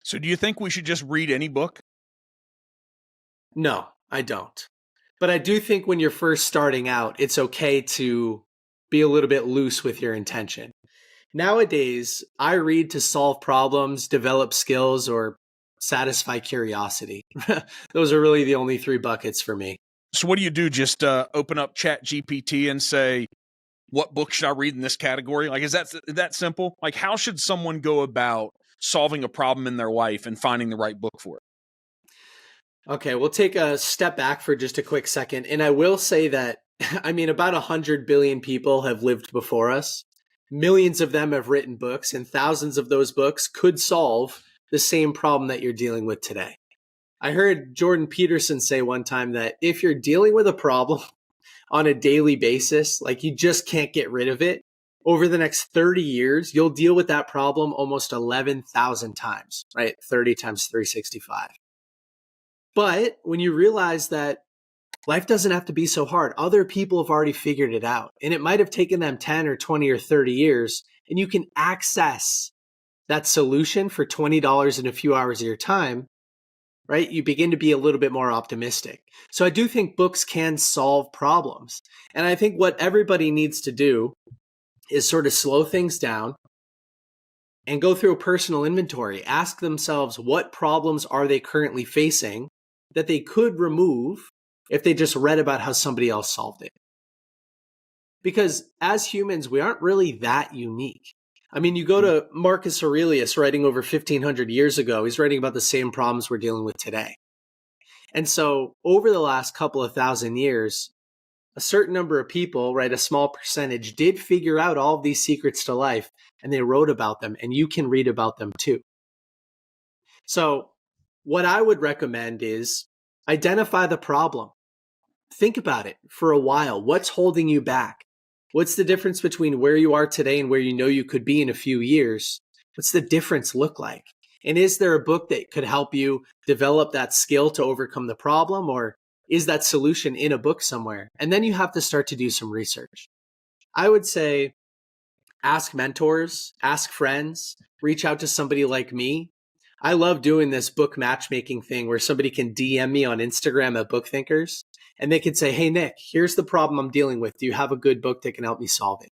So do you think we should just read any book? No, I don't. But I do think when you're first starting out, it's okay to be a little bit loose with your intention. Nowadays, I read to solve problems, develop skills, or satisfy curiosity. Those are really the only three buckets for me. So what do you do? Just open up Chat GPT and say, what book should I read in this category? Like, is that simple? Like, how should someone go about solving a problem in their life and finding the right book for it? Okay, we'll take a step back for just a quick second. And I will say that, I mean, about 100 billion people have lived before us. Millions of them have written books, and thousands of those books could solve the same problem that you're dealing with today. I heard Jordan Peterson say one time that if you're dealing with a problem on a daily basis, like you just can't get rid of it, over the next 30 years, you'll deal with that problem almost 11,000 times, right? 30 times 365. But when you realize that life doesn't have to be so hard, other people have already figured it out. And it might have taken them 10 or 20 or 30 years, and you can access that solution for $20 in a few hours of your time, right? You begin to be a little bit more optimistic. So I do think books can solve problems. And I think what everybody needs to do is sort of slow things down and go through a personal inventory. Ask themselves, what problems are they currently facing that they could remove if they just read about how somebody else solved it? Because as humans, we aren't really that unique. I mean, you go to Marcus Aurelius writing over 1,500 years ago, he's writing about the same problems we're dealing with today. And so over the last couple of thousand years, a certain number of people, right, a small percentage, did figure out all of these secrets to life, and they wrote about them, and you can read about them too. So what I would recommend is identify the problem. Think about it for a while. What's holding you back? What's the difference between where you are today and where you know you could be in a few years? What's the difference look like? And is there a book that could help you develop that skill to overcome the problem? Or is that solution in a book somewhere? And then you have to start to do some research. I would say ask mentors, ask friends, reach out to somebody like me. I love doing this book matchmaking thing where somebody can DM me on Instagram at BookThinkers, and they can say, hey, Nick, here's the problem I'm dealing with. Do you have a good book that can help me solve it?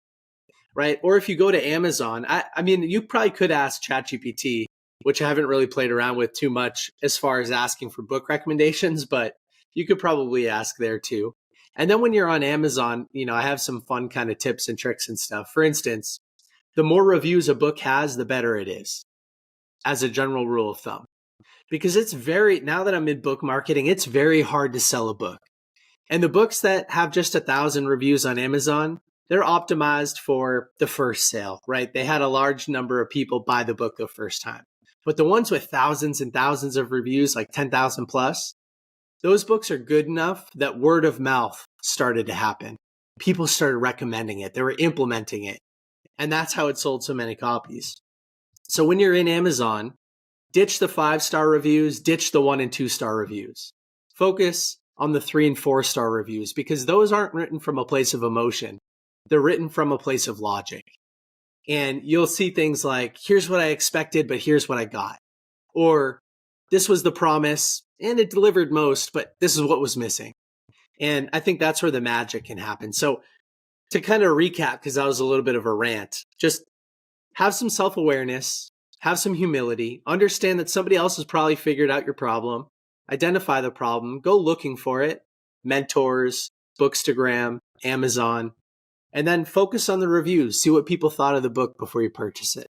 Right? Or if you go to Amazon, I mean, you probably could ask ChatGPT, which I haven't really played around with too much as far as asking for book recommendations, but you could probably ask there too. And then when you're on Amazon, you know, I have some fun kind of tips and tricks and stuff. For instance, the more reviews a book has, the better it is, as a general rule of thumb. Because it's now that I'm in book marketing, it's very hard to sell a book. And the books that have just 1,000 reviews on Amazon, they're optimized for the first sale, right? They had a large number of people buy the book the first time. But the ones with thousands and thousands of reviews, like 10,000 plus, those books are good enough that word of mouth started to happen. People started recommending it. They were implementing it. And that's how it sold so many copies. So when you're in Amazon, ditch the 5-star reviews, ditch the 1 and 2-star reviews. Focus on the 3 and 4-star reviews, because those aren't written from a place of emotion. They're written from a place of logic. And you'll see things like, here's what I expected, but here's what I got. Or this was the promise and it delivered most, but this is what was missing. And I think that's where the magic can happen. So to kind of recap, because that was a little bit of a rant, just have some self-awareness, have some humility, understand that somebody else has probably figured out your problem, identify the problem, go looking for it, mentors, Bookstagram, Amazon, and then focus on the reviews, see what people thought of the book before you purchase it.